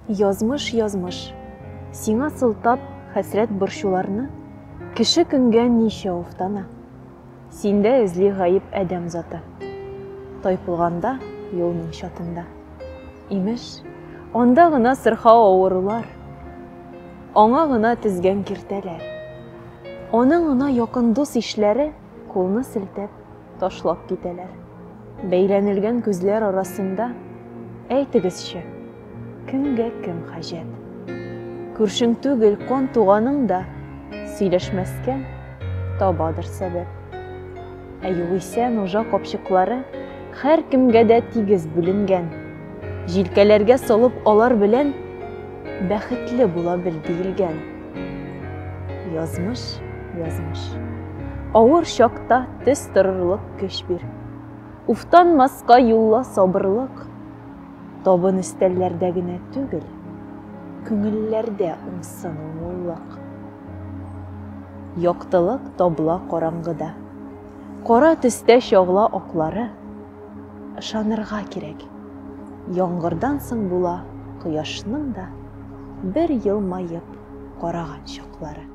Язмыш, сиңа сылтап хәсрәт борчуларны, кеше көнгә ничә уфтана. Синдә эзли гаип әдәм заты, тайпылганда юлның чатында. Имеш, анда гына сырхау авырулар, аңа гына тезгән киртәләр. Аның гына якын дус ишләре кулны селтәп ташлап китәләр. Бәйләнелгән күзләр арасында әйтегезче, кемгә кем хаҗәт? Күршең түгел, кан туганың да сөйләшмәскә табадыр сәбәп. Ә югыйсә нужа капчыклары һәр кемгә дә тигез бүленгән. Җилкәләргә салып алар белән бәхетле була бел диелгән. Язмыш, авыр чакта тез торырлык көч бир. Уфтанмаска юлла сабырлык. Табын өстәлләрдә генә түгел, күңелләрдә уңсын уллык. Яктылык табыла караңгыда, кара төстә чагыла аклары. Ышанырга кирәк, яңгырдан соң була кояшның да бер елмаеп караган чаклары.